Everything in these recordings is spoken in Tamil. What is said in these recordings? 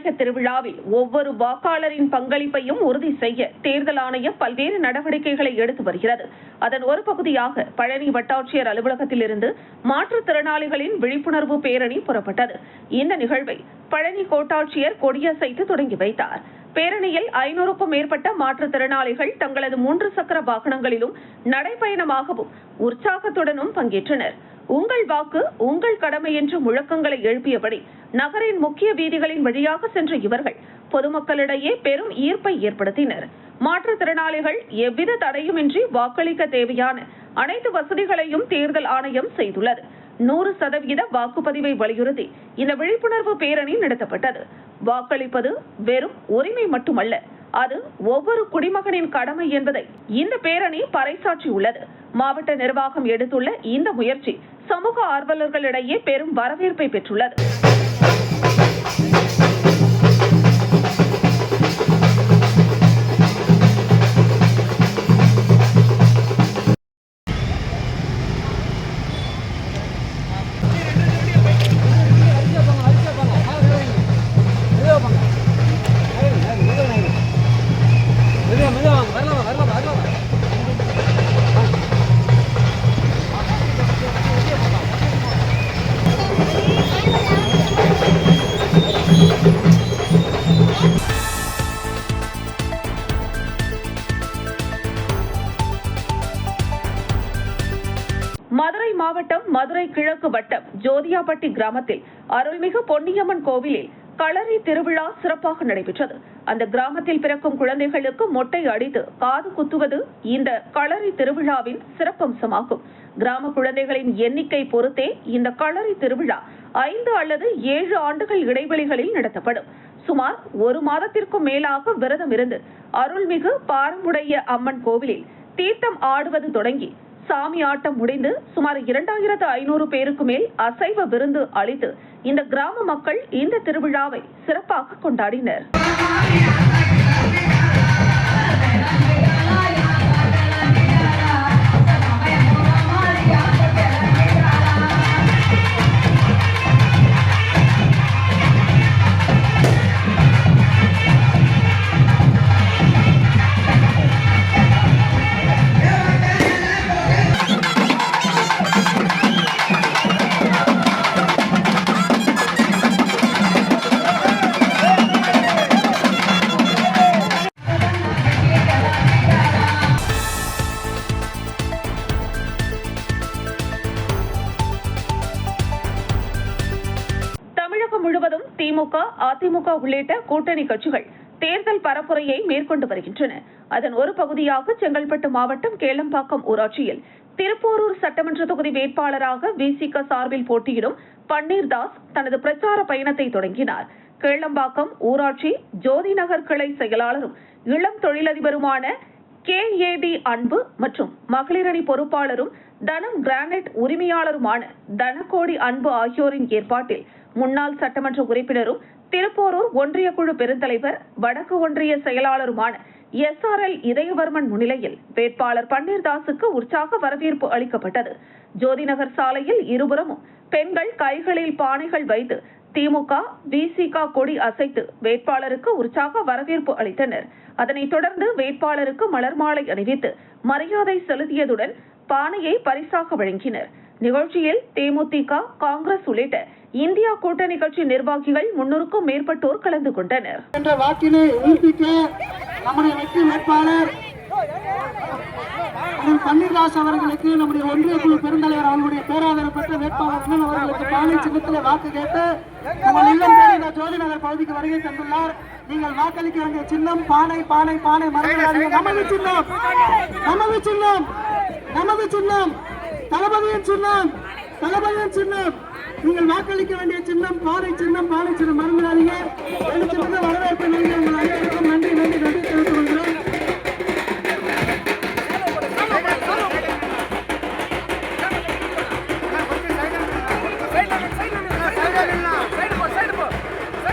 ஜனநாயக திருவிழாவில் ஒவ்வொரு வாக்காளரின் பங்களிப்பையும் உறுதி செய்ய தேர்தல் ஆணையம் பல்வேறு நடவடிக்கைகளை எடுத்து வருகிறது. அதன் ஒரு பகுதியாக பழனி வட்டாட்சியர் அலுவலகத்திலிருந்து மாற்றுத்திறனாளிகளின் விழிப்புணர்வு பேரணி புறப்பட்டது. இந்த நிகழ்வை பழனி கோட்டாட்சியர் கொடியசைத்து தொடங்கி வைத்தார். பேரணியில் 500க்கும் மேற்பட்ட மாற்றுத்திறனாளிகள் தங்களது 3 சக்கர வாகனங்களிலும் நடைபயணமாகவும் உற்சாகத்துடனும் பங்கேற்றனர். உங்கள் வாக்கு உங்கள் கடமை என்று முழக்கங்களை எழுப்பியபடி நகரின் முக்கிய வீதிகளின் வழியாக சென்ற இவர்கள் பொதுமக்களிடையே பெரும் ஈர்ப்பை ஏற்படுத்தினர். மாற்றுத்திறனாளிகள் எவ்வித தடையுமின்றி வாக்களிக்க தேவையான அனைத்து வசதிகளையும் தேர்தல் ஆணையம் செய்துள்ளது. 100% வாக்குப்பதிவை வலியுறுத்தி இந்த விழிப்புணர்வு பேரணி நடத்தப்பட்டது. வாக்களிப்பது வெறும் உரிமை மட்டுமல்ல, அது ஒவ்வொரு குடிமகனின் கடமை என்பதை இந்த பேரணி பறைசாற்றியுள்ளது. மாவட்ட நிர்வாகம் எடுத்துள்ள இந்த முயற்சி சமூக ஆர்வலர்களிடையே பெரும் வரவேற்பை பெற்றுள்ளது. மதுரை மாவட்டம் மதுரை கிழக்கு வட்டம் ஜோதியாப்பட்டி கிராமத்தில் அருள்மிகு பொன்னியம்மன் கோவிலில் களரி திருவிழா சிறப்பாக நடைபெற்றது. அந்த கிராமத்தில் பிறக்கும் குழந்தைகளுக்கு மொட்டை அடித்து காது குத்துவது இந்த களரி திருவிழாவின் சிறப்பம்சமாகும். கிராம குழந்தைகளின் எண்ணிக்கை பொறுத்தே இந்த களரி திருவிழா 5 அல்லது 7 ஆண்டுகள் இடைவெளிகளில் நடத்தப்படும். சுமார் 1 மாதத்திற்கும் மேலாக விரதம் இருந்து அருள்மிகு பாரம்புடைய அம்மன் கோவிலில் தீர்த்தம் ஆடுவது தொடங்கி சாமி ஆட்டம் முடிந்து சுமார் 2500 பேருக்கு மேல் அசைவ விருந்து அளித்து இந்த கிராம மக்கள் இந்த திருவிழாவை சிறப்பாக கொண்டாடினர். முழுவதும் திமுக, அதிமுக உள்ளிட்ட கூட்டணி கட்சிகள் தேர்தல் பரப்புரையை மேற்கொண்டு வருகின்றன. அதன் ஒரு பகுதியாக செங்கல்பட்டு மாவட்டம் கேளம்பாக்கம் ஊராட்சியில் திருப்போரூர் சட்டமன்ற தொகுதி வேட்பாளராக விசிக சார்பில் போட்டியிடும் பன்னீர்தாஸ் தனது பிரச்சார பயணத்தை தொடங்கினார். கேளம்பாக்கம் ஊராட்சி ஜோதி நகர் கிளை செயலாளரும் இளம் தொழிலதிபருமான KAD அன்பு மற்றும் மகளிரணி பொறுப்பாளரும் தனம் கிரானைட் உரிமையாளருமான தனகோடி அன்பு ஆகியோரின் ஏற்பாட்டில் முன்னாள் சட்டமன்ற உறுப்பினரும் திருப்போரூர் ஒன்றிய குழு பெருந்தலைவர் வடக்கு ஒன்றிய செயலாளருமான SRL இதயவர்மன் முன்னிலையில் வேட்பாளர் பன்னீர்தாஸுக்கு உற்சாக வரவேற்பு அளிக்கப்பட்டது. ஜோதிநகர் சாலையில் இருபுறமும் பெண்கள் கைகளில் பானைகள் வைத்து திமுக, விசிக கொடி அசைத்து வேட்பாளருக்கு உற்சாக வரவேற்பு அளித்தனர். அதனைத் தொடர்ந்து வேட்பாளருக்கு மலர் மாலை அணிவித்து மரியாதை செலுத்தியதுடன் பானையை பரிசாக வழங்கினர். நிகழ்ச்சியில் தேமுதிக, காங்கிரஸ் உள்ளிட்ட இந்தியா கூட்டணி கட்சி நிர்வாகிகள் 300க்கும் மேற்பட்டோர் கலந்து கொண்டனர். வாக்கினை உயிர்ப்பிக்க நம்முடைய வெற்றி வேட்பாளர் பன்னீர்தாஸ் அவர்களுக்கு நம்முடைய ஒன்றிய குழு பெருந்தலைவர் அவர்களுடைய பேராதரவு பெற்ற வேட்பாளர் அவர்களுக்கு பானை சின்னத்தில் வாக்கு கேட்டு உங்கள் இல்லம் தேடி ஜோதி நகர் பகுதிக்கு வருகை தந்துள்ளார். நீங்கள் வாக்களிக்க வேண்டிய சின்னம் பானை பானை பானை மறந்துடாதீங்க. நமது சின்னம், நமது சின்னம், நமது சின்னம், தளபதியின் சின்னம், தளபதியின் சின்னம். நீங்கள் வாக்களிக்க வேண்டிய சின்னம் பானை சின்னம், பானை சின்னம் மறந்துடாதீங்க. வரவேற்பு நன்றி. உங்கள் அனைவருக்கும் நன்றி நன்றி நன்றி தெரிவித்துக் கொள்கிறோம்.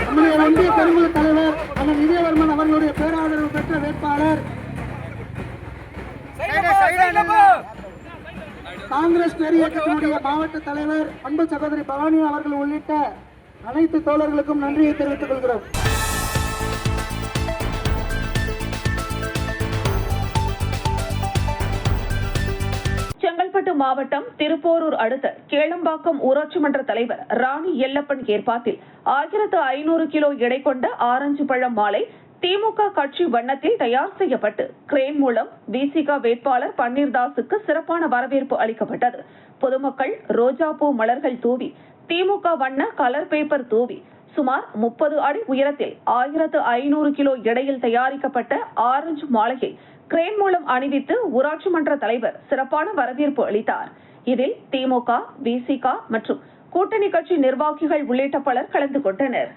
நம்முடைய ஒன்றிய பெருங்குழு தலைவர் அண்ணன் இதயவர்மன் அவர்களுடைய பேராதரவு பெற்ற வேட்பாளர் காங்கிரஸ் பேரியக்கத்தினுடைய மாவட்ட தலைவர் அன்பு சகோதரி பவானி அவர்கள் உள்ளிட்ட அனைத்து தோழர்களுக்கும் நன்றியை தெரிவித்துக் கொள்கிறோம். செங்கல்பட்டு மாவட்டம் திருப்போரூர் அடுத்த கேளம்பாக்கம் ஊராட்சி மன்ற தலைவர் ராணி எல்லப்பன் ஏற்பாட்டில் 1500 கிலோ எடை கொண்ட ஆரஞ்சு பழம் மாலை திமுக கட்சி வண்ணத்தில் தயார் செய்யப்பட்டு கிரேன் மூலம் விசிக வேட்பாளர் பன்னீர்தாஸுக்கு சிறப்பான வரவேற்பு அளிக்கப்பட்டது. பொதுமக்கள் ரோஜாப்பூ மலர்கள் தூவி, திமுக வண்ண கலர் பேப்பர் தூவி சுமார் 30 அடி உயரத்தில் 1500 கிலோ எடையில் தயாரிக்கப்பட்ட ஆரஞ்சு மாலையை கிரேன் மூலம் அணிவித்து ஊராட்சி மன்ற தலைவர் சிறப்பான வரவேற்பு அளித்தார். இதில் திமுக, விசிக மற்றும் கூட்டணி கட்சி நிர்வாகிகள் உள்ளிட்ட பலர் கலந்து கொண்டனர்.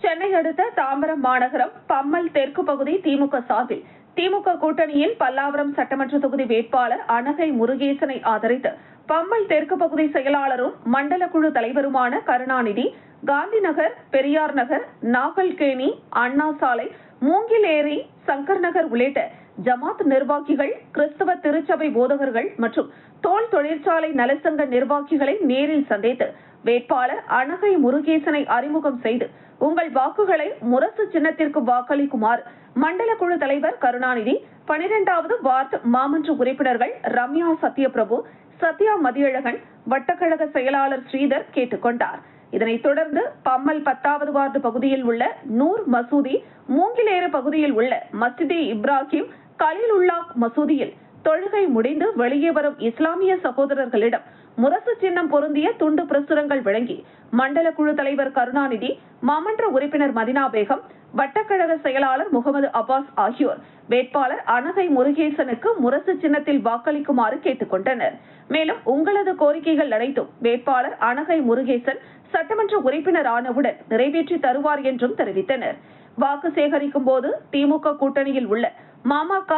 சென்னை அடுத்த தாம்பரம் மாநகரம் பம்மல் தெற்கு பகுதி திமுக சார்பில் திமுக கூட்டணியின் பல்லாவரம் சட்டமன்ற தொகுதி வேட்பாளர் அனகை முருகேசனை ஆதரித்து பம்மல் தெற்கு பகுதி செயலாளரும் மண்டல குழு தலைவருமான கருணாநிதி காந்தி நகர், பெரியார் நகர், நாகல்கேணி, அண்ணா சாலை, மூங்கிலேரி, சங்கர் நகர் உள்ளிட்ட ஜமாத் நிர்வாகிகள், கிறிஸ்தவ திருச்சபை போதகர்கள் மற்றும் தோல் தொழிற்சாலை நலசங்க நிர்வாகிகளை நேரில் சந்தித்து வேட்பாளர் அனகை முருகேசனை அறிமுகம் செய்து உங்கள் வாக்குகளை முரசு சின்னத்திற்கு வாக்களிக்குமாறு மண்டல குழு தலைவர் கருணாநிதி, 12வது வார்டு மாமன்ற உறுப்பினர்கள் ரம்யா சத்யபிரபு, சத்யா மதியழகன், வட்டக்கழக செயலாளர் ஸ்ரீதர் கேட்டுக் கொண்டார். இதனைத் தொடர்ந்து பம்மல் 10வது வார்டு பகுதியில் உள்ள நூர் மசூதி, மூங்கிலேறு பகுதியில் உள்ள மஸ்ஜிதே இப்ராஹிம், கலீலுல்லாஹ் மசூதியில் தொழுகை முடிந்து வெளியே வரும் இஸ்லாமிய சகோதரர்களிடம் முரசு சின்னம் பொருந்திய துண்டு பிரசுரங்கள் வழங்கி மண்டல குழு தலைவர் கருணாநிதி, மாமன்ற உறுப்பினர் மதினா பேகம், வட்டக்கழக செயலாளர் முகமது அப்பாஸ் ஆகியோர் வேட்பாளர் அனகை முருகேசனுக்கு முரசு சின்னத்தில் வாக்களிக்குமாறு கேட்டுக் கொண்டனர். மேலும் உங்களது கோரிக்கைகள் அனைத்தும் வேட்பாளர் அனகை முருகேசன் சட்டமன்ற உறுப்பினர் ஆனவுடன் நிறைவேற்றி தருவார் என்றும் தெரிவித்தனர். வாக்கு சேகரிக்கும் போது திமுக கூட்டணியில் உள்ள மாமக,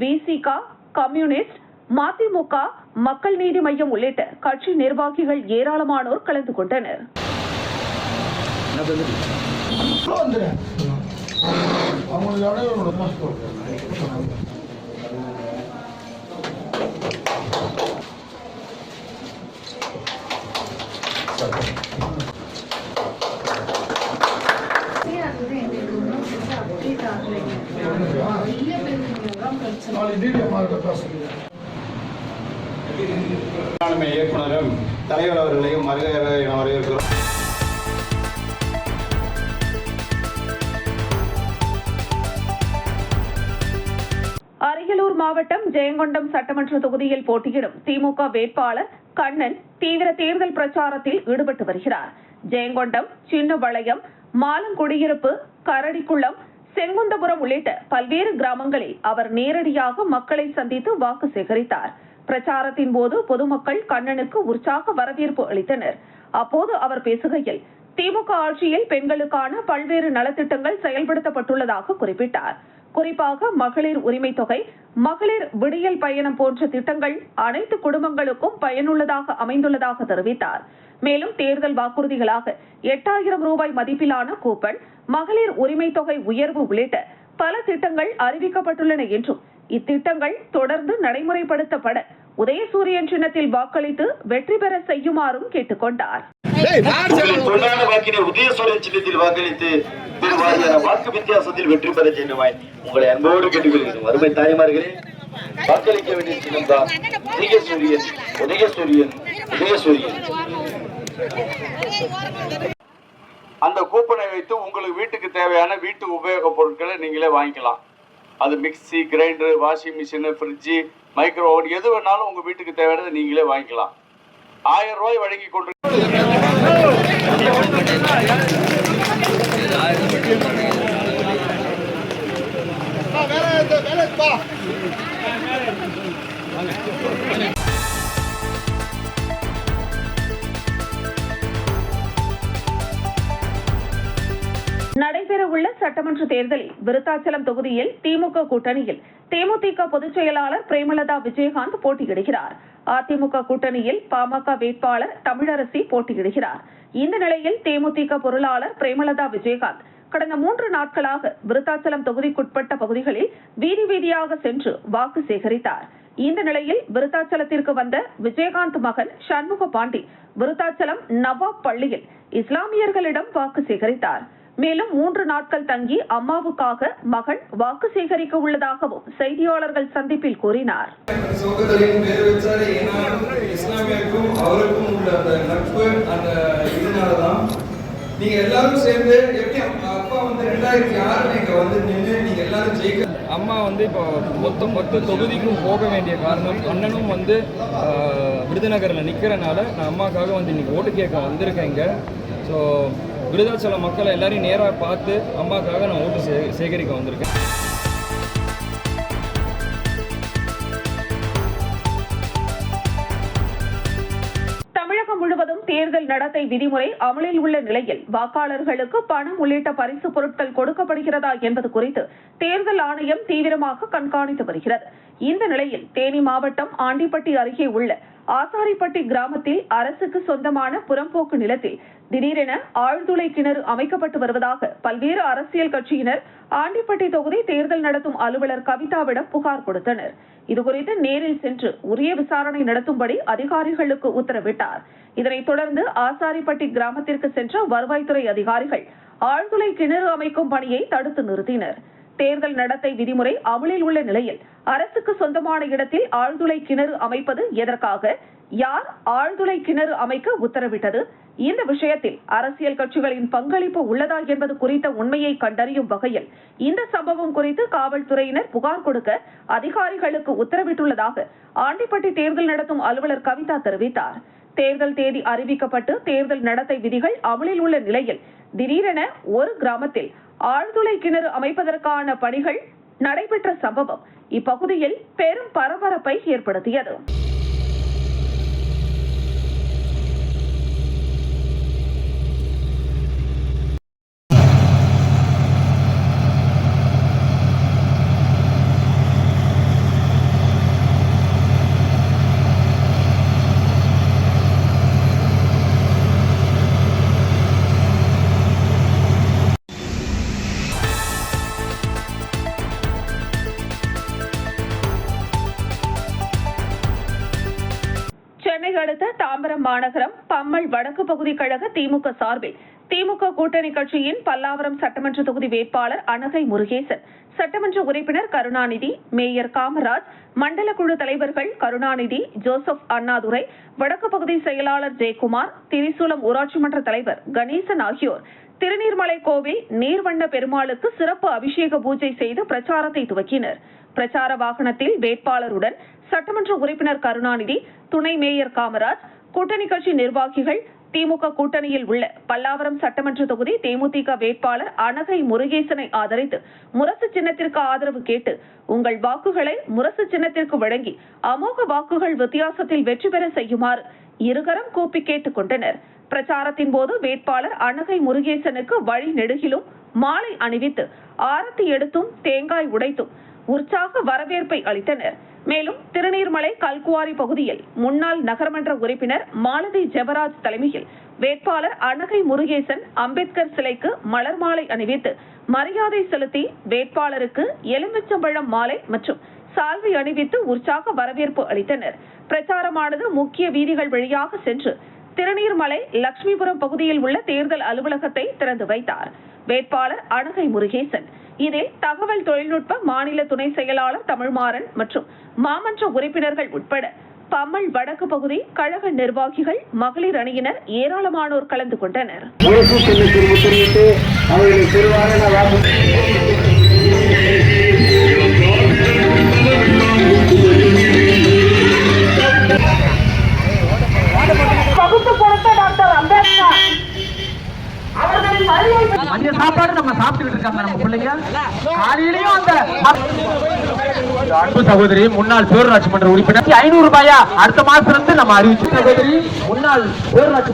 விசிக, கம்யூனிஸ்ட், மதிமுக, மக்கள் நீதி மய்யம் உள்ளிட்ட கட்சி நிர்வாகிகள் ஏராளமானோர் கலந்து கொண்டனர். இயக்குனரும் தலைவர் அவர்களையும் வரவேற்கிறோம். அரியலூர் மாவட்டம் ஜெயங்கொண்டம் சட்டமன்ற தொகுதியில் போட்டியிடும் திமுக வேட்பாளர் கண்ணன் தீவிர தேர்தல் பிரச்சாரத்தில் ஈடுபட்டு வருகிறார். ஜெயங்கொண்டம், சின்னவளையம், மாலங்குடியிருப்பு, கரடிக்குளம், செங்குந்தபுரம் உள்ளிட்ட பல்வேறு கிராமங்களில் அவர் நேரடியாக மக்களை சந்தித்து வாக்கு சேகரித்தார். பிரச்சாரத்தின் போது பொதுமக்கள் கண்ணனுக்கு உற்சாக வரவேற்பு அளித்தனர். அப்போது அவர் பேசுகையில் திமுக ஆட்சியில் பெண்களுக்கான பல்வேறு நலத்திட்டங்கள் செயல்படுத்தப்பட்டுள்ளதாக குறிப்பிட்டார். குறிப்பாக மகளிர் உரிமை தொகை, மகளிர் விடியல் பயணம் போன்ற திட்டங்கள் அனைத்து குடும்பங்களுக்கும் பயனுள்ளதாக அமைந்துள்ளதாக தெரிவித்தார். மேலும் தேர்தல் வாக்குறுதிகளாக 8000 ரூபாய் மதிப்பிலான கூப்பன், மகளிர் உரிமை தொகை உயர்வு உள்ளிட்ட பல திட்டங்கள் அறிவிக்கப்பட்டுள்ளன என்றும் இத்திட்டங்கள் தொடர்ந்து நடைமுறைப்படுத்தப்பட உதயசூரியன் சின்னத்தில் வாக்களித்து வெற்றி பெற செய்யுமாறும் கேட்டுக் கொண்டார். உதயசூரியன் சின்னத்தில் வாக்களித்து வாக்கு வித்தியாசத்தில் வெற்றி பெற செய்யுமாய் உங்களை அன்போடு கேட்டுக்கொள்கிறோம். அருமை தாய்மார்களே, வாக்களிக்க வேண்டிய சின்னம் தான் உதயசூரியன், உதயசூரியன், உதயசூரியன். அந்த கூப்பனை வைத்து உங்களுக்கு வீட்டுக்கு தேவையான வீட்டு உபயோக பொருட்களை நீங்களே வாங்கிக்கலாம். அது mixie, grinder, washing machine, fridge, micro oven எது வேணாலும் உங்க வீட்டுக்கு தேவையானதை நீங்களே வாங்கிக்கலாம். 1000 ரூபாய் வழங்கி கொண்டு நடைபெறவுள்ள சட்டமன்ற தேர்தலில் விருத்தாச்சலம் தொகுதியில் திமுக கூட்டணியில் தேமுதிக பொதுச் செயலாளர் பிரேமலதா விஜயகாந்த் போட்டியிடுகிறார். அதிமுக கூட்டணியில் பாமக வேட்பாளர் தமிழரசி போட்டியிடுகிறார். இந்த நிலையில் தேமுதிக பொருளாளர் பிரேமலதா விஜயகாந்த் கடந்த 3 நாட்களாக விருத்தாச்சலம் தொகுதிக்குட்பட்ட பகுதிகளில் வீதி வீதியாக சென்று வாக்கு சேகரித்தார். இந்த நிலையில் விருத்தாச்சலத்திற்கு வந்த விஜயகாந்த் மகன் சண்முக பாண்டி விருத்தாச்சலம் நவாப் பள்ளியில் இஸ்லாமியர்களிடம் வாக்கு சேகரித்தார். மேலும் 3 நாட்கள் தங்கி அம்மாவுக்காக மகன் வாக்கு சேகரிக்க உள்ளதாகவும் செய்தியாளர்கள் சந்திப்பில் கூறினார். இஸ்லாமியருக்கும் அவருக்கும் உள்ள அந்த நட்பு அந்த இதனாலதான் நீங்க எல்லாரும் சேர்ந்து எப்படி அப்பா வந்து 2006 இங்க வந்து நின்று நீங்க எல்லாரும் ஜெயிக்க அம்மா வந்து இப்போ மொத்தம் 10 தொகுதிக்கும் போக வேண்டிய காரணம் அண்ணனும் வந்து விருதுநகரில் நிற்கிறனால நான் அம்மாக்காக வந்து இன்னைக்கு ஓட்டு கேட்க வந்திருக்கேன் இங்கே. ஸோ விருதாச்சலம் மக்களை எல்லாரையும் நேராக பார்த்து அம்மாக்காக நான் ஓட்டு சேகரிக்க வந்திருக்கேன். தமிழகம் முழுவதும் தேர்தல் நடத்தை விதிமுறை அமலில் உள்ள நிலையில் வாக்காளர்களுக்கு பணம் உள்ளிட்ட பரிசு பொருட்கள் கொடுக்கப்படுகிறதா என்பது குறித்து தேர்தல் ஆணையம் தீவிரமாக கண்காணித்து வருகிறது. இந்த நிலையில் தேனி மாவட்டம் ஆண்டிப்பட்டி அருகே உள்ள ஆசாரிப்பட்டி கிராமத்தில் அரசுக்கு சொந்தமான புறம்போக்கு நிலத்தில் திடீரென ஆழ்துளை கிணறு அமைக்கப்பட்டு வருவதாக பல்வேறு அரசியல் கட்சியினர் ஆண்டிப்பட்டி தொகுதி தேர்தல் நடத்தும் அலுவலர் கவிதாவிடம் புகார் கொடுத்தனர். இதுகுறித்து நேரில் சென்று உரிய விசாரணை நடத்தும்படி அதிகாரிகளுக்கு உத்தரவிட்டார். இதனைத் தொடர்ந்து ஆசாரிப்பட்டி கிராமத்திற்கு சென்ற வருவாய்த்துறை அதிகாரிகள் ஆழ்துளை கிணறு அமைக்கும் பணியை தடுத்து நிறுத்தினர். தேர்தல் நடத்தை விதிமுறை அமலில் உள்ள நிலையில் அரசுக்கு சொந்தமான இடத்தில் ஆழ்துளை கிணறு அமைப்பது எதற்காக, யார் ஆழ்துளை கிணறு அமைக்க உத்தரவிட்டது, இந்த விஷயத்தில் அரசியல் கட்சிகளின் பங்களிப்பு உள்ளதா என்பது குறித்த உண்மையை கண்டறியும் வகையில் இந்த சம்பவம் குறித்து காவல்துறையினர் புகார் கொடுக்க அதிகாரிகளுக்கு உத்தரவிட்டுள்ளதாக ஆண்டிப்பட்டி தேர்தல் நடத்தும் அலுவலர் கவிதா தெரிவித்தார். தேர்தல் தேதி அறிவிக்கப்பட்டு தேர்தல் நடத்தை விதிகள் அமலில் உள்ள நிலையில் திடீரென ஒரு கிராமத்தில் ஆழ்துளை கிணறு அமைப்பதற்கான பணிகள் நடைபெற்ற சம்பவம் இப்பகுதியில் பெரும் பரபரப்பை ஏற்படுத்தியது. சென்னை அடுத்த தாம்பரம் மாநகரம் பம்மல் வடக்கு பகுதி கழக திமுக சார்பில் திமுக கூட்டணி கட்சியின் பல்லாவரம் சட்டமன்ற தொகுதி வேட்பாளர் அனகை முருகேசன், சட்டமன்ற உறுப்பினர் கருணாநிதி, மேயர் காமராஜ், மண்டல குழு தலைவர்கள் கருணாநிதி, ஜோசப் அண்ணாதுரை, வடக்கு பகுதி செயலாளர் ஜெயக்குமார், திரிசூலம் ஊராட்சி மன்ற தலைவர் கணேசன் ஆகியோர் திருநீர்மலை கோவில் நீர்வண்ண பெருமாளுக்கு சிறப்பு அபிஷேக பூஜை செய்து பிரச்சாரத்தை துவக்கினர். பிரச்சார வாகனத்தில் வேட்பாளருடன் சட்டமன்ற உறுப்பினர் கருணாநிதி, துணை மேயர் காமராஜ், கூட்டணி கட்சி நிர்வாகிகள், திமுக கூட்டணியில் உள்ள பல்லாவரம் சட்டமன்ற தொகுதி தேமுதிக வேட்பாளர் அனகை முருகேசனை ஆதரித்து முரசு சின்னத்திற்கு ஆதரவு கேட்டு உங்கள் வாக்குகளை முரசு சின்னத்திற்கு வழங்கி அமோக வாக்குகள் வித்தியாசத்தில் வெற்றி பெற செய்யுமாறு இருகரம் கூப்பி கேட்டுக் கொண்டனர். பிரச்சாரத்தின் போது வேட்பாளர் அனகை முருகேசனுக்கு வழி நெடுகிலும் மாலை அணிவித்து ஆரத்தி எடுத்தும் தேங்காய் உடைத்தும் உற்சாக வரவேற்பை அளித்தனர். மேலும் திருநீர்மலை கல்குவாரி பகுதியில் முன்னாள் நகர்மன்ற உறுப்பினர் மாலதி ஜெபராஜ் தலைமையில் வேட்பாளர் அனகை முருகேசன் அம்பேத்கர் சிலைக்கு மலர் மாலை அணிவித்து மரியாதை செலுத்தி வேட்பாளருக்கு எலுமிச்சம்பழம் மாலை மற்றும் சால்வை அணிவித்து உற்சாக வரவேற்பு அளித்தனர். பிரச்சாரமானது முக்கிய வீதிகள் வழியாக சென்று திருநீர்மலை லட்சுமிபுரம் பகுதியில் உள்ள தேர்தல் அலுவலகத்தை திறந்து வைத்தார் வேட்பாளர் அனகை முருகேசன். இதில் தகவல் தொழில்நுட்ப மாநில துணை செயலாளர் தமிழ்மாறன் மற்றும் மாமன்ற உறுப்பினர்கள் உட்பட பம்மல் வடக்கு பகுதி கழக நிர்வாகிகள், மகளிர் அணியினர் ஏராளமானோர் கலந்து கொண்டனர். அந்த சாப்பாடு நம்ம சாப்பிட்டு இருக்காங்க நம்ம பிள்ளைங்க. காலையிலயும் அந்த அன்பு சகோதரி முன்னாள் பேரூராட்சி மன்ற உறுப்பினர் 500 ரூபாயா அடுத்த மாசத்துல இருந்து நம்ம அறிவிச்சு சகோதரி முன்னாள் பேரூராட்சி.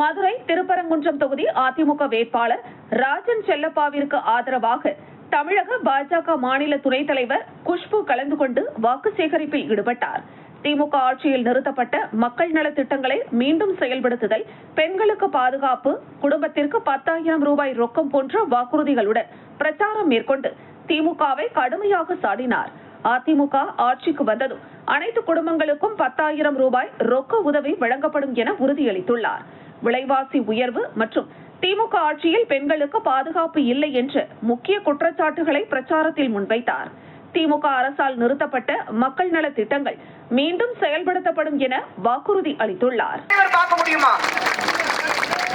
மதுரை திருப்பரங்குன்றம் தொகுதி அதிமுக வேட்பாளர் ராஜன் செல்லப்பாவிற்கு ஆதரவாக தமிழக பாஜக மாநில துணைத் தலைவர் குஷ்பு கலந்து கொண்டு வாக்கு சேகரிப்பில் ஈடுபட்டார். திமுக ஆட்சியில் நிறுத்தப்பட்ட மக்கள் நலத் திட்டங்களை மீண்டும் செயல்படுத்துதல், பெண்களுக்கு பாதுகாப்பு, குடும்பத்திற்கு 10,000 ரூபாய் ரொக்கம் போன்ற வாக்குறுதிகளுடன் பிரச்சாரம் மேற்கொண்டு திமுகவை கடுமையாக சாடினார். அதிமுக ஆட்சிக்கு வந்ததும் அனைத்து குடும்பங்களுக்கும் 10,000 ரூபாய் ரொக்க உதவி வழங்கப்படும் என உறுதியளித்துள்ளார். விலைவாசி உயர்வு மற்றும் திமுக ஆட்சியில் பெண்களுக்கு பாதுகாப்பு இல்லை என்ற முக்கிய குற்றச்சாட்டுகளை பிரச்சாரத்தில் முன்வைத்தார். திமுக அரசால் நிறுத்தப்பட்ட மக்கள் நல திட்டங்கள் மீண்டும் செயல்படுத்தப்படும் என வாக்குறுதி அளித்துள்ளார். பார்க்க முடியுமா?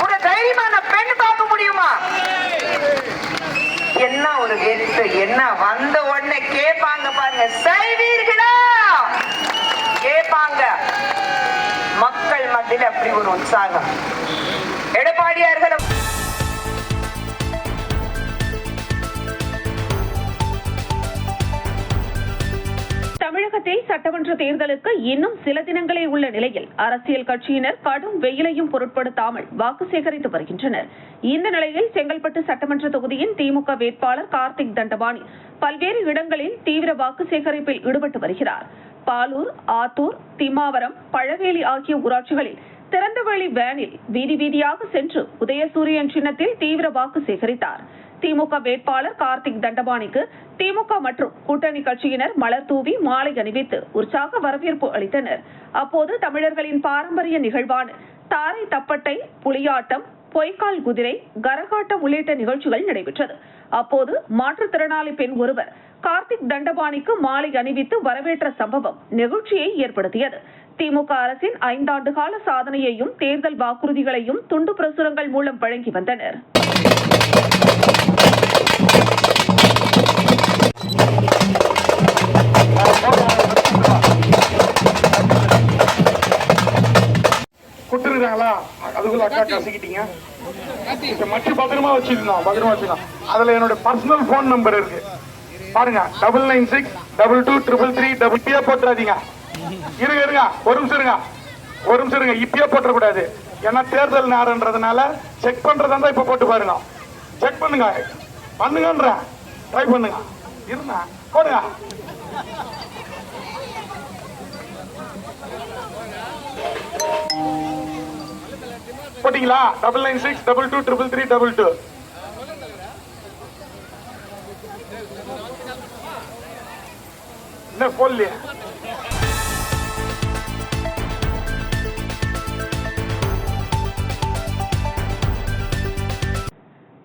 ஒரு தைரியமான பெண் பார்க்க முடியுமா? என்ன ஒரு கெத்து, என்ன வந்த உடனே கேட்பாங்க பாருங்க, செய்வீர்களா கேட்பாங்க. மக்கள் மத்தியில் அப்படி ஒரு உற்சாகம். எடப்பாடியார்களும் தமிழகத்தில் சட்டமன்ற தேர்தலுக்கு இன்னும் சில தினங்களே உள்ள நிலையில் அரசியல் கட்சியினர் கடும் வெயிலையும் பொருட்படுத்தாமல் வாக்கு சேகரித்து வருகின்றனர். இந்த நிலையில் செங்கல்பட்டு சட்டமன்ற தொகுதியின் திமுக வேட்பாளர் கார்த்திக் தண்டபாணி பல்வேறு இடங்களில் தீவிர வாக்கு சேகரிப்பில் ஈடுபட்டு வருகிறார். பாலூர், ஆத்தூர், திம்மாவரம், பழவேலி ஆகிய ஊராட்சிகளில் திறந்தவெளி வேனில் வீதி வீதியாக சென்று உதயசூரியன் சின்னத்தில் தீவிர வாக்கு சேகரித்தார். திமுக வேட்பாளர் கார்த்திக் தண்டபாணிக்கு திமுக மற்றும் கூட்டணி கட்சியினர் மலர் தூவி மாலை அணிவித்து உற்சாக வரவேற்பு அளித்தனர். அப்போது தமிழர்களின் பாரம்பரிய நிகழ்வான தாரை தப்பட்டை, புலியாட்டம், பொய்க்கால் குதிரை, கரகாட்டம் உள்ளிட்ட நிகழ்ச்சிகள் நடைபெற்றது. அப்போது மாற்றுத்திறனாளி பெண் ஒருவர் கார்த்திக் தண்டபாணிக்கு மாலை அணிவித்து வரவேற்ற சம்பவம் நெகிழ்ச்சியை ஏற்படுத்தியது. திமுக அரசின் 5 ஆண்டு கால சாதனையையும் தேர்தல் வாக்குறுதிகளையும் துண்டு பிரசுரங்கள் மூலம் வழங்கி வந்தனர். கொடுத்துருக்காங்களா? அதுக்குள்ள அக்கா கசிக்கிட்டீங்க. மற்ற பத்திரமா வச்சிருந்தோம். அதுல என்னோட பர்சனல் போன் நம்பர் இருக்கு பாருங்க, 9962233333. போட்டுறாதீங்க. இருங்க ஒரு நிமிஷம் இருங்க. இப்பயே போட்டக்கூடாது, ஏன்னா தேர்தல் நேரம்ன்றதுனால செக் பண்றதா இப்ப போட்டு பாருங்க. செக் பண்ணுங்கன்ற ட்ரை பண்ணுங்க. இருங்க போடுங்க. போட்டீங்களா? 9962233332. என்ன போடலையே?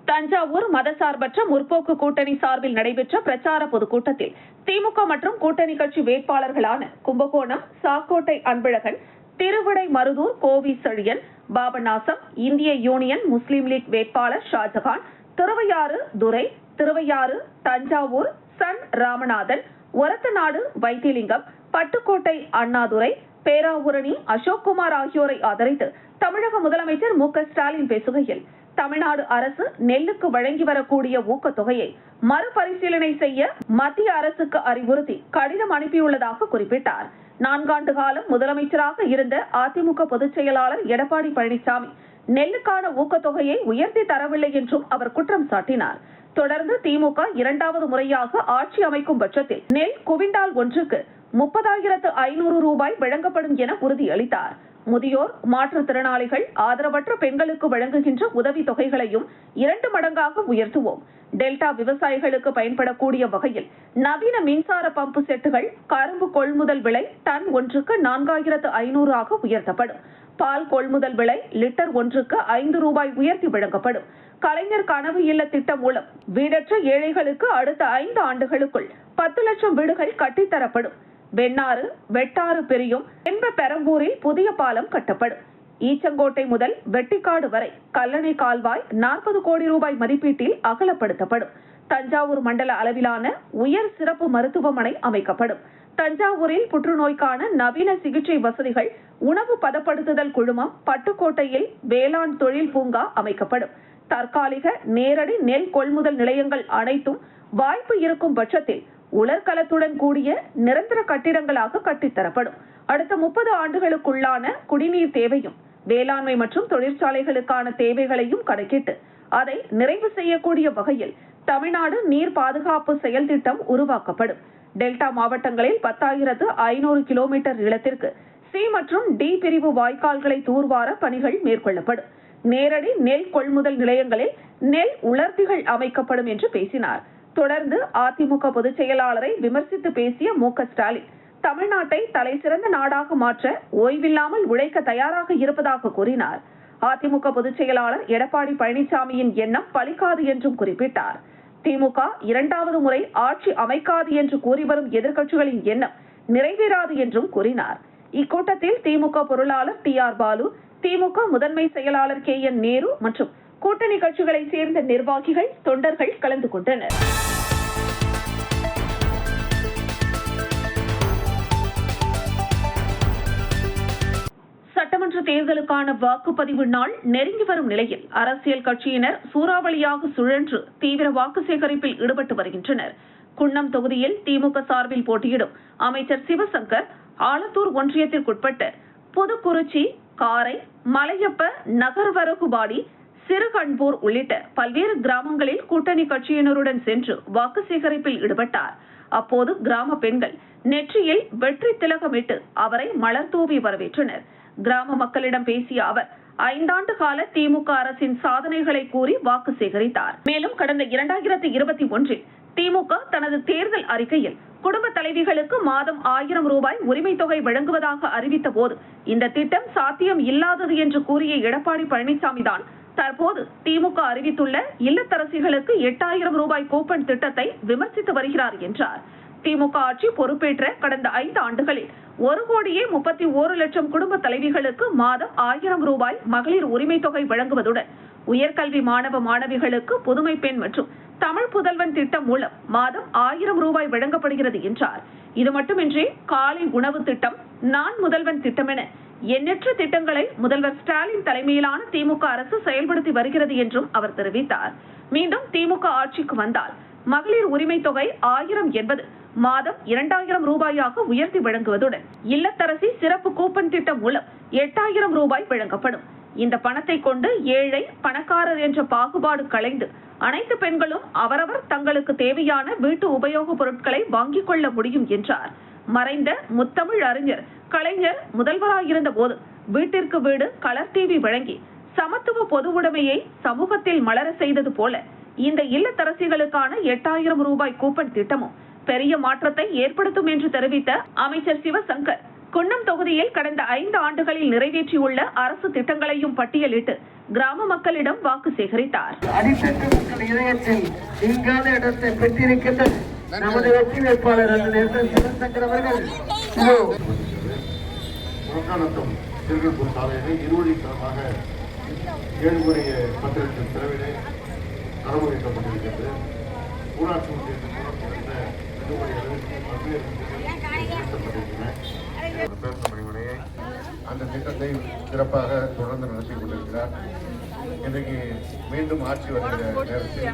தஞ்சாவூர் மதசார்பற்ற முற்போக்கு கூட்டணி சார்பில் நடைபெற்ற பிரச்சார பொதுக்கூட்டத்தில் திமுக மற்றும் கூட்டணி கட்சி வேட்பாளர்களான கும்பகோணம் சாக்கோட்டை அன்பழகன், திருவிடை மருதூர் கோவி செழியன், பாபநாசம் இந்திய யூனியன் முஸ்லீம் லீக் வேட்பாளர் ஷாஜகான், திருவையாறு துரை, திருவையாறு தஞ்சாவூர் சன் ராமநாதன், ஒரத்தநாடு வைத்திலிங்கம், பட்டுக்கோட்டை அண்ணாதுரை, பேராவூரணி அசோக்குமார் ஆகியோரை ஆதரித்து தமிழக முதலமைச்சர் மு க ஸ்டாலின் பேசுகையில், தமிழ்நாடு அரசு நெல்லுக்கு வழங்கி வரக்கூடிய ஊக்கத்தொகையை மறுபரிசீலனை செய்ய மத்திய அரசுக்கு அறிவுறுத்தி கடிதம் அனுப்பியுள்ளதாக குறிப்பிட்டார். 4 ஆண்டு காலம் முதலமைச்சராக இருந்த அதிமுக பொதுச் செயலாளர் எடப்பாடி பழனிசாமி நெல்லுக்கான ஊக்கத்தொகையை உயர்த்தி தரவில்லை என்றும் அவர் குற்றம் சாட்டினார். தொடர்ந்து திமுக 2வது முறையாக ஆட்சி அமைக்கும் பட்சத்தில் நெல் குவிண்டால் ஒன்றுக்கு 30,500 ரூபாய் வழங்கப்படும் என உறுதியளித்தார். முதியோர், மாற்றுத்திறனாளிகள், ஆதரவற்ற பெண்களுக்கு வழங்குகின்ற உதவி தொகைகளையும் 2 மடங்காக உயர்த்துவோம். டெல்டா விவசாயிகளுக்கு பயன்படக்கூடிய வகையில் நவீன மின்சார பம்பு செட்டுகள், கரும்பு கொள்முதல் விலை டன் ஒன்றுக்கு 4,500 உயர்த்தப்படும். பால் கொள்முதல் விலை லிட்டர் ஒன்றுக்கு 5 ரூபாய் உயர்த்தி வழங்கப்படும். கலைஞர் கனவு இல்ல திட்டம் மூலம் வீடற்ற ஏழைகளுக்கு அடுத்த 5 ஆண்டுகளுக்குள் 10 லட்சம் வீடுகள் கட்டித்தரப்படும். வெண்ணாறு, வெட்டாறு பிரியும் என்ப பெரம்பூரில் புதிய பாலம் கட்டப்படும். ஈச்சங்கோட்டை முதல் வெட்டிக்காடு வரை கல்லணை கால்வாய் 40 கோடி ரூபாய் மதிப்பீட்டில் அகலப்படுத்தப்படும். தஞ்சாவூர் மண்டல அளவிலான உயர் சிறப்பு மருத்துவமனை அமைக்கப்படும். தஞ்சாவூரில் புற்றுநோய்க்கான நவீன சிகிச்சை வசதிகள், உணவு பதப்படுத்துதல் குழுமம், பட்டுக்கோட்டையில் வேளாண் தொழில் பூங்கா அமைக்கப்படும். தற்காலிக நேரடி நெல் கொள்முதல் நிலையங்கள் அனைத்தும் வாய்ப்பு இருக்கும் பட்சத்தில் உலர்களத்துடன் கூடிய நிரந்தர கட்டிடங்களாக கட்டித்தரப்படும். அடுத்த 30 ஆண்டுகளுக்குள்ளான குடிநீர் தேவையும் வேளாண்மை மற்றும் தொழிற்சாலைகளுக்கான தேவைகளையும் கணக்கிட்டு அதை நிறைவு செய்யக்கூடிய வகையில் தமிழ்நாடு நீர் பாதுகாப்பு செயல் திட்டம் உருவாக்கப்படும். டெல்டா மாவட்டங்களில் 10,500 கிலோமீட்டர் நீளத்திற்கு சி மற்றும் டி பிரிவு வாய்க்கால்களை தூர்வார பணிகள் மேற்கொள்ளப்படும். நேரடி நெல் கொள்முதல் நிலையங்களில் நெல் உலர்த்திகள் அமைக்கப்படும் என்று பேசினார். தொடர்ந்து அதிமுக பொதுச் செயலாளரை விமர்சித்து பேசிய மு.க.ஸ்டாலின் தமிழ்நாட்டை தலைசிறந்த நாடாக மாற்ற ஓய்வில்லாமல் உழைக்க தயாராக இருப்பதாக கூறினார். அதிமுக பொதுச் செயலாளர் எடப்பாடி பழனிசாமியின் எண்ணம் பலிக்காது என்றும் குறிப்பிட்டார். திமுக 2வது முறை ஆட்சி அமைக்காது என்று கூறி வரும் எதிர்க்கட்சிகளின் எண்ணம் நிறைவேறாது என்றும் கூறினார். இக்கூட்டத்தில் திமுக பொருளாளர் டி.ஆர். பாலு, திமுக முதன்மை செயலாளர் கே.என். நேரு மற்றும் கூட்டணி கட்சிகளைச் சேர்ந்த நிர்வாகிகள், தொண்டர்கள் கலந்து கொண்டனர். சட்டமன்ற தேர்தலுக்கான வாக்குப்பதிவு நாள் நெருங்கி வரும் நிலையில் அரசியல் கட்சியினர் சூறாவளியாக சுழன்று தீவிர வாக்கு சேகரிப்பில் ஈடுபட்டு வருகின்றனர். குன்னம் தொகுதியில் திமுக சார்பில் போட்டியிடும் அமைச்சர் சிவசங்கர் ஆலத்தூர் ஒன்றியத்திற்குட்பட்ட புதுக்குறிச்சி, காரை, மலையப்ப, நகர்வரகுபாடி, சிறுகண்பூர் உள்ளிட்ட பல்வேறு கிராமங்களில் கூட்டணி கட்சியினருடன் சென்று வாக்கு சேகரிப்பில் ஈடுபட்டார். அப்போது கிராம பெண்கள் நெற்றியில் வெற்றி திலகமிட்டு அவரை மலர் தூவி வரவேற்றனர். கிராம மக்களிடம் பேசிய அவர் 5 ஆண்டு கால திமுக அரசின் சாதனைகளை கூறி வாக்கு சேகரித்தார். மேலும் கடந்த 2021 திமுக தனது தேர்தல் அறிக்கையில் குடும்ப தலைவிகளுக்கு மாதம் 1000 ரூபாய் உரிமை தொகை வழங்குவதாக அறிவித்த போது இந்த திட்டம் சாத்தியம் இல்லாதது என்று கூறிய எடப்பாடி பழனிசாமி தான் தற்போது திமுக அறிவித்துள்ள இல்லத்தரசிகளுக்கு 8000 ரூபாய் கூப்பன் திட்டத்தை விமர்சித்து வருகிறார் என்றார். திமுக ஆட்சி பொறுப்பேற்ற கடந்த 5 ஆண்டுகளில் 1,31,00,000 குடும்ப தலைவிகளுக்கு மாதம் 1000 ரூபாய் மகளிர் உரிமை தொகை வழங்குவதுடன் உயர்கல்வி மாணவ மாணவிகளுக்கு புதுமை பெண் மற்றும் தமிழ் புதல்வன் திட்டம் மூலம் மாதம் 1000 ரூபாய் வழங்கப்படுகிறது என்றார். இது மட்டுமின்றி காலை உணவு திட்டம், நான் முதல்வன் திட்டம் என எண்ணற்ற திட்டங்களை முதல்வர் ஸ்டாலின் தலைமையிலான திமுக அரசு செயல்படுத்தி வருகிறது என்றும் அவர் தெரிவித்தார். மீண்டும் திமுக ஆட்சிக்கு வந்தால் மகளிர் உரிமை தொகை 1000 என்பது மாதம் 2000 ரூபாயாக உயர்த்தி வழங்குவதுடன் இல்லத்தரசி சிறப்பு கூப்பன் திட்டம் மூலம் 8000 ரூபாய் வழங்கப்படும். இந்த பணத்தை கொண்டு ஏழை பணக்காரர் என்ற பாகுபாடு களைந்து அனைத்து பெண்களும் அவரவர் தங்களுக்கு தேவையான வீட்டு உபயோகப் பொருட்களை வாங்கிக் கொள்ள முடியும் என்றார். மறைந்த முத்தமிழ் அறிஞர் கலைஞர் முதல்வராயிருந்த போது வீட்டிற்கு வீடு கலர் டிவி வழங்கி சமத்துவ பொது உடைமையை சமூகத்தில் மலர செய்தது போல இந்த இல்லத்தரசிகளுக்கான 8000 ரூபாய் கூப்பன் திட்டமும் பெரிய மாற்றத்தை ஏற்படுத்தும் என்று தெரிவித்த அமைச்சர் சிவசங்கர் குன்னம் தொகுதியில் கடந்த 5 ஆண்டுகளில் நிறைவேற்றியுள்ள அரசு திட்டங்களையும் பட்டியலிட்டு கிராம மக்களிடம் வாக்கு சேகரித்தார். அடித்தட்டு மக்கள் இதயத்தில் நீங்காத இடத்தை பெற்றிருக்கின்ற நமது வெற்றி வேட்பாளர் சிவசங்கர் அவர்கள் புறக்கானத்தம் திருநெல்வேலி சாலையிலே இருவழித்தனமாக 7 முறை பத்திரத்தின் செலவிலே அனுமதிக்கப்பட்டிருக்கிறது. ஊராட்சி ஒன்றியத்தின் மூலம் நடந்த 2 முறை அளவிற்கு பல்வேறு பணிமனையை அந்த திட்டத்தை சிறப்பாக தொடர்ந்து நடத்தி கொண்டிருக்கிறார். இன்றைக்கு மீண்டும் ஆட்சி வருகிற நேரத்தில்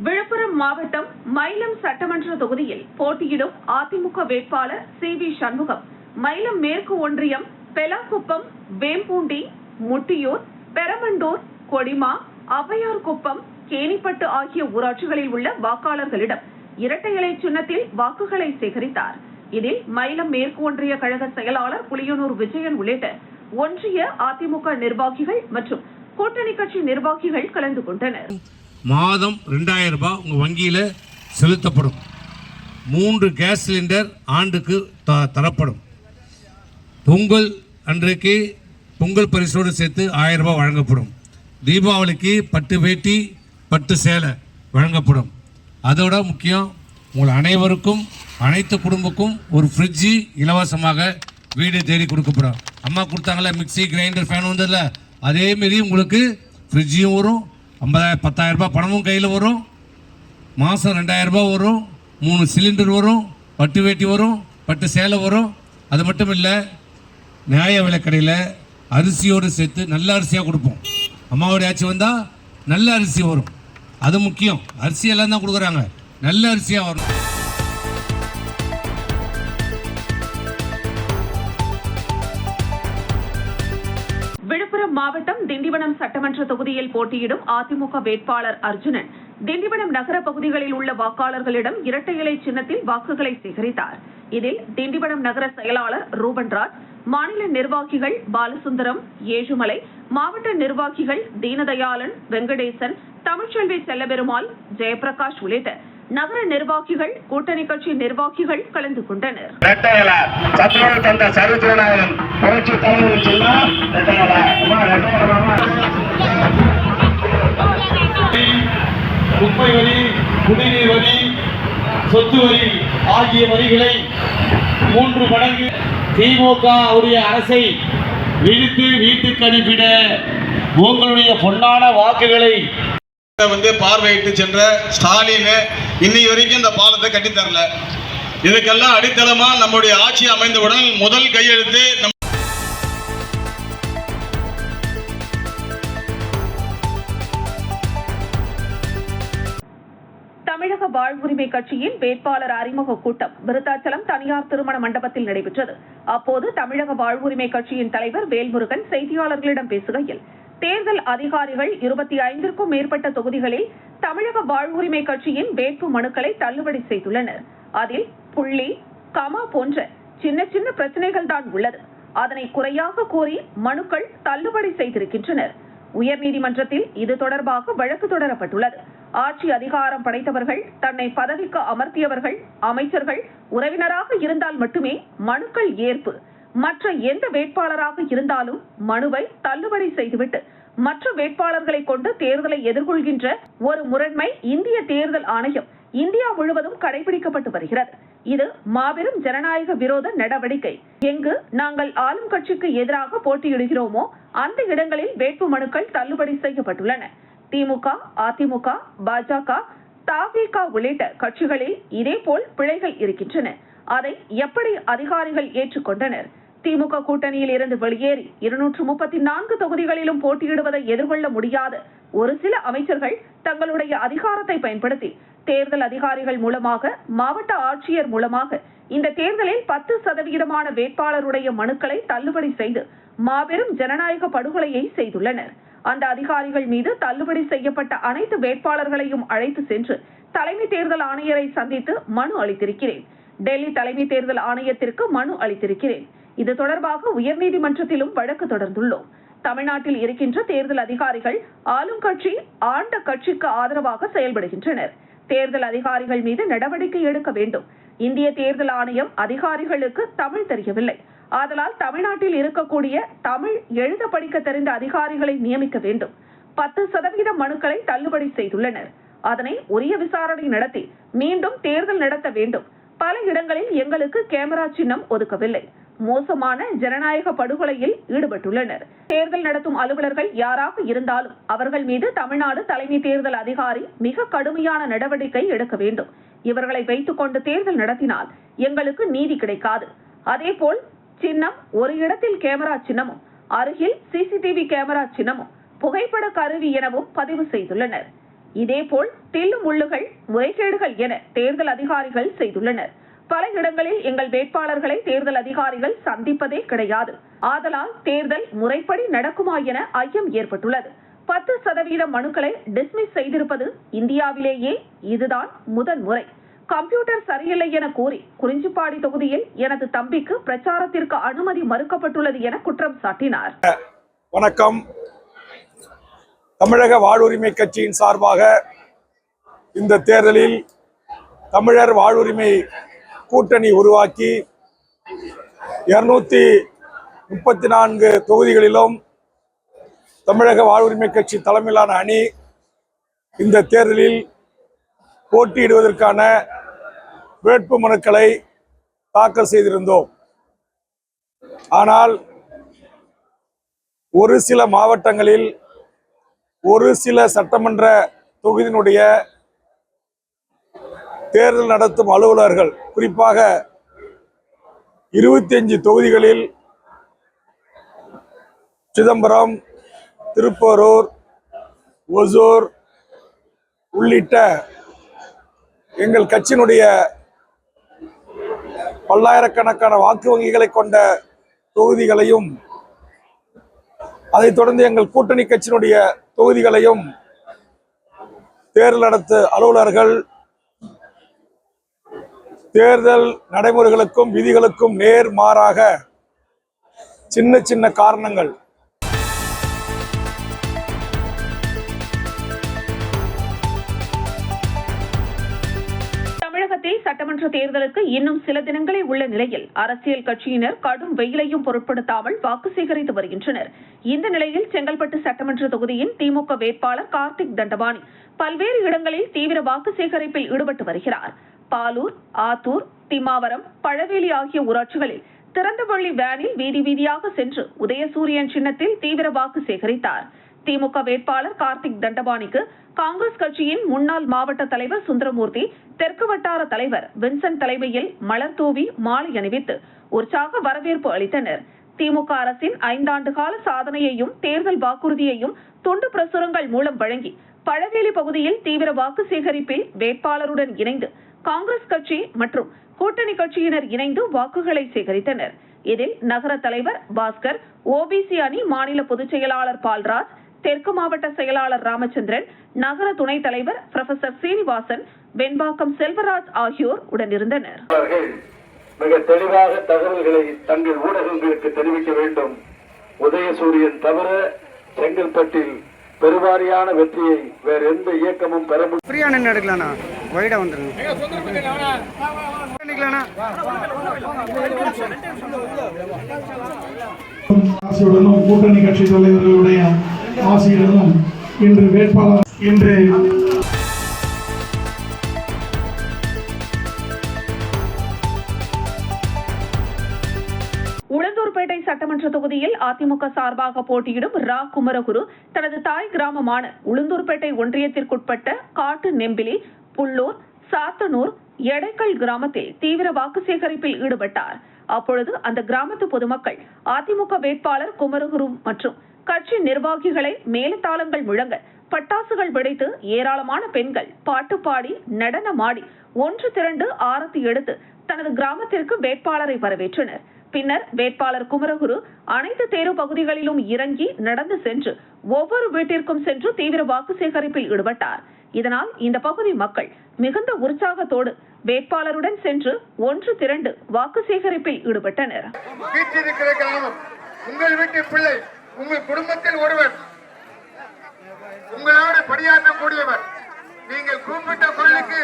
விழுப்புரம் மாவட்டம் மயிலம் சட்டமன்ற தொகுதியில் போட்டியிடும் அதிமுக வேட்பாளர் சி.வி. சண்முகம் மயிலம் மேற்கு ஒன்றியம் பெலாக்குப்பம், வேம்பூண்டி, முட்டியூர், பெரமண்டூர், கொடிமா, அவ்வையார்குப்பம், கேணிப்பட்டு ஆகிய ஊராட்சிகளில் உள்ள வாக்காளர்களிடம் இரட்டை இலை சின்னத்தில் வாக்குகளை சேகரித்தார். இதில் மயிலம் மேற்கு ஒன்றிய கழக செயலாளர் புலியனூர் விஜயன் உள்ளிட்ட ஒன்றிய அதிமுக நிர்வாகிகள் மற்றும் கூட்டணி கட்சி நிர்வாகிகள் கலந்து கொண்டனர். மாதம் 2000 ரூபாய் உங்க வங்கியில செலுத்தப்படும். 3 கேஸ் சிலிண்டர் ஆண்டுக்கு தரப்படும். பொங்கல் அன்றைக்கு பொங்கல் பரிசோடு சேர்த்து 1000 ரூபாய் வழங்கப்படும். தீபாவளிக்கு பட்டு வேட்டி, பட்டு சேலை வழங்கப்படும். அதோட முக்கியம், உங்கள் அனைவருக்கும் அனைத்து குடும்பக்கும் ஒரு ஃப்ரிட்ஜு இலவசமாக வீடு தேடி கொடுக்கப்படும். அம்மா கொடுத்தாங்களே மிக்சி, கிரைண்டர், ஃபேன் வந்ததில்ல, அதேமாரி உங்களுக்கு ஃப்ரிட்ஜும் வரும். 10,000 ரூபாய் பணமும் கையில் வரும். மாதம் 2000 ரூபாய் வரும். 3 சிலிண்டர் வரும். பட்டு வேட்டி வரும். பட்டு சேலை வரும். அது மட்டும் இல்லை, நியாய விலைக்கடையில் அரிசியோடு சேர்த்து நல்ல அரிசியாக கொடுப்போம். அம்மாவோடைய ஆட்சி வந்தால் நல்ல அரிசி வரும். அது முக்கியம். அரிசி எல்லாம் தான் கொடுக்குறாங்க, நல்ல அரிசியாக வரும். திண்டிவனம் சட்டமன்ற தொகுதியில் போட்டியிடும் அதிமுக வேட்பாளர் அர்ஜுனன் திண்டிவனம் நகர பகுதிகளில் உள்ள வாக்காளர்களிடம் இரட்டை இலை சின்னத்தில் வாக்குகளை சேகரித்தார். இதில் திண்டிவனம் நகர செயலாளர் ரூபன்ராஜ், மாநில நிர்வாகிகள் பாலசுந்தரம், ஏழுமலை, மாவட்ட நிர்வாகிகள் தீனதயாளன், வெங்கடேசன், தமிழ்ச்செல்வி செல்லபெருமாள், ஜெயபிரகாஷ் உள்ளிட்ட நகர நிர்வாகிகள், கூட்டணி கட்சி நிர்வாகிகள் கலந்து கொண்டனர். குப்பை வரி, குடிநீர் வரி, சொத்து வரி ஆகிய வரிகளை 3 மடங்கு திமுக உடைய அரசை விழித்து வீட்டுக்கு அனுப்பிட உங்களுடைய பொன்னான வாக்குகளை பார்வையிட்டு சென்ற ஸ்டாலின் இன்னைக்கு வரைக்கும் இந்த பாலத்தை கட்டித்தரல. இதுக்கெல்லாம் அடித்தளமா நம்முடைய ஆட்சி அமைந்தவுடன் முதல் கையெழுத்து தமிழக வாழ்வுரிமை கட்சியின் வேட்பாளர் அறிமுக கூட்டம் விருத்தாச்சலம் தனியார் திருமண மண்டபத்தில் நடைபெற்றது. அப்போது தமிழக வாழ்வுரிமை கட்சியின் தலைவர் வேல்முருகன் செய்தியாளர்களிடம் பேசுகையில், தேர்தல் அதிகாரிகள் 25க்கும் மேற்பட்ட தொகுதிகளில் தமிழக வாழ்வுரிமை கட்சியின் வேட்பு மனுக்களை தள்ளுபடி செய்துள்ளனர். அதில் புள்ளி, கமா போன்ற சின்ன சின்ன பிரச்சனைகள் தான் உள்ளது. அதனை குறையாக கூறி மனுக்கள் தள்ளுபடி செய்திருக்கின்றனர். உயர்நீதிமன்றத்தில் இது தொடர்பாக வழக்கு தொடரப்பட்டுள்ளது. ஆட்சி அதிகாரம் படைத்தவர்கள், தன்னை பதவிக்கு அமர்த்தியவர்கள், அமைச்சர்கள், உறவினராக இருந்தால் மட்டுமே மனுக்கள் ஏற்பு. மற்ற எந்த வேட்பாளராக இருந்தாலும் மனுவை தள்ளுபடி செய்துவிட்டு மற்ற வேட்பாளர்களை கொண்டு தேர்தலை எதிர்கொள்கின்ற ஒரு முரண்மை இந்திய தேர்தல் ஆணையம் இந்தியா முழுவதும் கடைபிடிக்கப்பட்டு வருகிறது. இது மாபெரும் ஜனநாயக விரோத நடவடிக்கை. எங்கு நாங்கள் ஆளும் கட்சிக்கு எதிராக போட்டியிடுகிறோமோ அந்த இடங்களில் வேட்பு மனுக்கள் தள்ளுபடி செய்யப்பட்டுள்ளன. திமுக, அதிமுக, பாஜக, தவிக உள்ளிட்ட கட்சிகளில் இதேபோல் பிழைகள் இருக்கின்றன. அதை எப்படி அதிகாரிகள் ஏற்றுக்கொண்டனர்? திமுக கூட்டணியில் இருந்து வெளியேறி 234 தொகுதிகளிலும் போட்டியிடுவதை எதிர்கொள்ள முடியாத ஒரு சில அமைச்சர்கள் தங்களுடைய அதிகாரத்தை பயன்படுத்தி தேர்தல் அதிகாரிகள் மூலமாக, மாவட்ட ஆட்சியர் மூலமாக இந்த தேர்தலில் 10% வேட்பாளருடைய மனுக்களை தள்ளுபடி செய்து மாபெரும் ஜனநாயக படுகொலையை செய்துள்ளனர். அந்த அதிகாரிகள் மீது தள்ளுபடி செய்யப்பட்ட அனைத்து வேட்பாளர்களையும் அழைத்து சென்று தலைமை தேர்தல் ஆணையரை சந்தித்து மனு அளித்திருக்கிறேன். டெல்லி தலைமை தேர்தல் ஆணையத்திற்கு மனு அளித்திருக்கிறேன். இது தொடர்பாக உயர்நீதிமன்றத்திலும் வழக்கு தொடர்ந்துள்ளோம். தமிழ்நாட்டில் இருக்கின்ற தேர்தல் அதிகாரிகள் ஆளும் கட்சி, ஆண்ட கட்சிக்கு ஆதரவாக செயல்படுகின்றனர். தேர்தல் அதிகாரிகள் மீது நடவடிக்கை எடுக்க வேண்டும். இந்திய தேர்தல் ஆணையம் அதிகாரிகளுக்கு தமிழ் தெரியவில்லை. ஆதலால் தமிழ்நாட்டில் இருக்கக்கூடிய தமிழ் எழுத படிக்க தெரிந்த அதிகாரிகளை நியமிக்க வேண்டும். 10% மனுக்களை தள்ளுபடி செய்துள்ளனர். அதனை உரிய விசாரணை நடத்தி மீண்டும் தேர்தல் நடத்த வேண்டும். பல இடங்களில் எங்களுக்கு கேமரா சின்னம் ஒதுக்கவில்லை. மோசமான ஜனநாயக படுகொலையில் ஈடுபட்டுள்ளனர். தேர்தல் நடத்தும் அலுவலர்கள் யாராக இருந்தாலும் அவர்கள் மீது தமிழ்நாடு தலைமை தேர்தல் அதிகாரி மிக கடுமையான நடவடிக்கை எடுக்க வேண்டும். இவர்களை வைத்துக் கொண்டு தேர்தல் நடத்தினால் எங்களுக்கு நீதி கிடைக்காது. அதேபோல் சின்னம் ஒரு இடத்தில் கேமரா சின்னமும், அருகில் சிசிடிவி கேமரா சின்னமும், புகைப்பட கருவி எனவும் பதிவு செய்துள்ளனர். இதேபோல் தில்லு முள்ளுகள், முறைகேடுகள் என தேர்தல் அதிகாரிகள் செய்துள்ளனர். பல இடங்களில் எங்கள் வேட்பாளர்களை தேர்தல் அதிகாரிகள் சந்திப்பதே கிடையாது. ஆதலால் தேர்தல் முறைப்படி நடக்குமா என ஐயம் ஏற்பட்டுள்ளது. 10% மனுக்களை டிஸ்மிஸ் செய்திருப்பது இந்தியாவிலேயே இதுதான் முதல் முறை. கம்ப்யூட்டர் சரியில்லை என கூறி குறிஞ்சிப்பாடி தொகுதியில் எனது தம்பிக்கு பிரச்சாரத்திற்கு அனுமதி மறுக்கப்பட்டுள்ளது என குற்றம் சாட்டினார். வணக்கம். தமிழக வாழ்வுரிமை கட்சியின் சார்பாக இந்த தேர்தலில் தமிழர் வாழ்வுரிமை கூட்டணி உருவாக்கி 234 தொகுதிகளிலும் தமிழக வாழ்வுரிமை கட்சி தலைமையிலான அணி இந்த தேர்தலில் போட்டியிடுவதற்கான வேட்பு மனுக்களை தாக்கல் செய்திருந்தோம். ஆனால் ஒரு சில மாவட்டங்களில் ஒரு சில சட்டமன்ற தொகுதியினுடைய தேர்தல் நடத்தும் அலுவலர்கள், குறிப்பாக 25 தொகுதிகளில் சிதம்பரம், திருப்போரூர், ஒசூர் உள்ளிட்ட எங்கள் கட்சியினுடைய பல்லாயிரக்கணக்கான வாக்கு வங்கிகளை கொண்ட தொகுதிகளையும் அதைத் தொடர்ந்து எங்கள் கூட்டணி கட்சியினுடைய தொகுதிகளையும் தேர்தல் நடத்து அலுவலர்கள் தேர்தல் நடைமுறைகளுக்கும் விதிகளுக்கும் நேர்மாறாக சின்ன சின்ன காரணங்கள் தமிழகத்தில் சட்டமன்ற தேர்தலுக்கு இன்னும் சில தினங்களே உள்ள நிலையில் அரசியல் கட்சியினர் கடும் வெயிலையும் பொருட்படுத்தாமல் வாக்கு சேகரித்து வருகின்றனர். இந்த நிலையில் செங்கல்பட்டு சட்டமன்ற தொகுதியின் திமுக வேட்பாளர் கார்த்திக் தண்டபாணி பல்வேறு இடங்களில் தீவிர வாக்கு சேகரிப்பில் ஈடுபட்டு வருகிறார். பாலூர், ஆத்தூர், திம்மாவரம், பழவேலி ஆகிய ஊராட்சிகளில் திறந்தவெளி வேனில் வீதி வீதியாக சென்று உதயசூரியன் சின்னத்தில் தீவிர வாக்கு சேகரித்தார். திமுக வேட்பாளர் கார்த்திக் தண்டபாணிக்கு காங்கிரஸ் கட்சியின் முன்னாள் மாவட்ட தலைவர் சுந்தரமூர்த்தி, தெற்கு வட்டார தலைவர் வின்சென்ட் தலைமையில் மலர் தூவி மாலை அணிவித்து உற்சாக வரவேற்பு அளித்தனர். திமுக அரசின் 5 ஆண்டு கால சாதனையையும் தேர்தல் வாக்குறுதியையும் துண்டு பிரசுரங்கள் மூலம் வழங்கி பழவேலி பகுதியில் தீவிர வாக்கு சேகரிப்பில் வேட்பாளருடன் இணைந்து காங்கிரஸ் கட்சி மற்றும் கூட்டணி கட்சியினர் இணைந்து வாக்குகளை சேகரித்தனர். இதில் நகர தலைவர் பாஸ்கர், ஓபிசி அணி மாநில பொதுச் செயலாளர் பால்ராஜ், தெற்கு மாவட்ட செயலாளர் ராமச்சந்திரன், நகர துணைத் தலைவர் புரொஃபசர் சீனிவாசன், வெண்பாக்கம் செல்வராஜ் ஆகியோர் உடனிருந்தனர். மிக தெளிவாக தகவல்களை தங்கள் ஊடகங்களுக்கு தெரிவிக்க வேண்டும். உதயசூரியன் தவிர செங்கல்பட்டில் பெருவாரியான வெற்றியை வேற எந்த இயக்கமும் பெற முடியும். ஆசையுடனும் கூட்டணி கட்சி தலைவர்களுடைய ஆசையுடனும் இன்று வேட்பாளர் இன்று உளுந்தூர்பேட்டை சட்டமன்ற தொகுதியில் அதிமுக சார்பாக போட்டியிடும் ரா குமரகுரு தனது தாய் கிராமமான உளுந்தூர்பேட்டை ஒன்றியத்திற்குட்பட்ட காட்டு நெம்பிலி, புள்ளூர், சாத்தனூர், எடைக்கல் கிராமத்தில் தீவிர வாக்கு சேகரிப்பில் ஈடுபட்டார். அப்பொழுது அந்த கிராமத்து பொதுமக்கள் அதிமுக வேட்பாளர் குமரகுரு மற்றும் கட்சி நிர்வாகிகளை மேலதாளங்கள் முழங்க, பட்டாசுகள் வெடித்து ஏராளமான பெண்கள் பாட்டு பாடி நடனமாடி ஒன்று திரண்டு ஆரத்தி எடுத்து தனது கிராமத்திற்கு வேட்பாளரை வரவேற்றனர். பின்னர் வேட்பாளர் குமரகுரு அனைத்து தேர்வு பகுதிகளிலும் இறங்கி நடந்து சென்று ஒவ்வொரு வீட்டிற்கும் சென்று தீவிர வாக்கு சேகரிப்பில் ஈடுபட்டார். இதனால் இந்த பகுதி மக்கள் மிகுந்த உற்சாகத்தோடு வேட்பாளருடன் சென்று ஒன்று திரண்டு வாக்கு சேகரிப்பில் ஈடுபட்டனர். உங்கள் வீட்டு பிள்ளை, உங்கள் குடும்பத்தில் ஒருவர், உங்களோடு பணியாற்றக்கூடியவர், நீங்கள் கூப்பிட்ட குரலுக்கு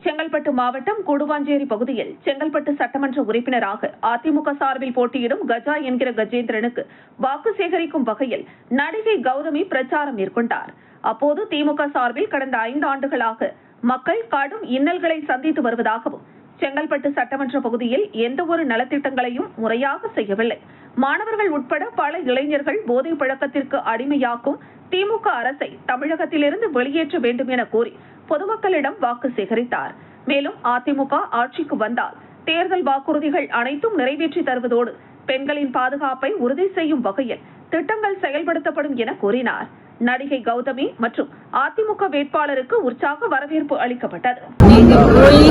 செங்கல்பட்டு மாவட்டம் கூடுவாஞ்சேரி பகுதியில் செங்கல்பட்டு சட்டமன்ற உறுப்பினராக அதிமுக சார்பில் போட்டியிடும் கஜா என்கிற கஜேந்திரனுக்கு வாக்கு சேகரிக்கும் வகையில் நடிகை கௌதமி பிரச்சாரம் மேற்கொண்டார். அப்போது திமுக சார்பில் கடந்த 5 ஆண்டுகளாக மக்கள் கடும் இன்னல்களை சந்தித்து வருவதாகவும், செங்கல்பட்டு சட்டமன்ற பகுதியில் எந்த ஒரு நலத்திட்டங்களையும் முறையாக செய்யவில்லை, மாணவர்கள் உட்பட பல இளைஞர்கள் போதை பழக்கத்திற்கு அடிமையாக்கும் திமுக அரசை தமிழகத்திலிருந்து வெளியேற்ற வேண்டும் என கூறி பொதுமக்களிடம் வாக்கு சேகரித்தார். மேலும் அதிமுக ஆட்சிக்கு வந்தால் தேர்தல் வாக்குறுதிகள் அனைத்தும் நிறைவேற்றி தருவதோடு பெண்களின் பாதுகாப்பை உறுதி செய்யும் வகையில் திட்டங்கள் செயல்படுத்தப்படும் என கூறினார். நடிகை கௌதமி மற்றும் அதிமுக வேட்பாளருக்கு உற்சாக வரவேற்பு அளிக்கப்பட்டது. நீங்க போய்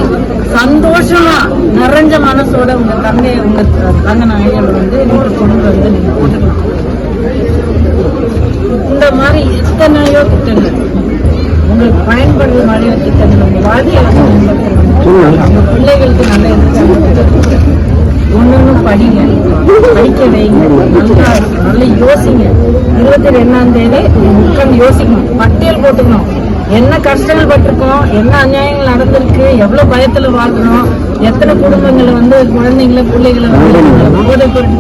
சந்தோஷமா நிறைஞ்ச மனசோட உங்க தங்கநாயகர் நீங்க கொண்டு வந்து நீங்க போட்டுக்கலாம். இந்த மாதிரி எத்தனையோ திட்டங்கள் உங்களுக்கு பயன்படுற மாதிரியான திட்டங்கள் உங்க வாழ்க்கையில உங்க பிள்ளைகளுக்கு நல்ல ஒண்ணு படிங்க, படிக்க வைங்க, நல்லா யோசிங்க. 22ஆம் தேதி உட்கார்ந்து யோசிக்கணும், பட்டியல் போட்டுக்கணும். என்ன கஷ்டங்கள் பட்டிருக்கோம், என்ன அநியாயங்கள் நடந்திருக்கு, எவ்வளவு பயத்துல வாழ்றோம், எத்தனை குடும்பங்களை குழந்தைங்களை பிள்ளைகளை போதை பொருட்கள்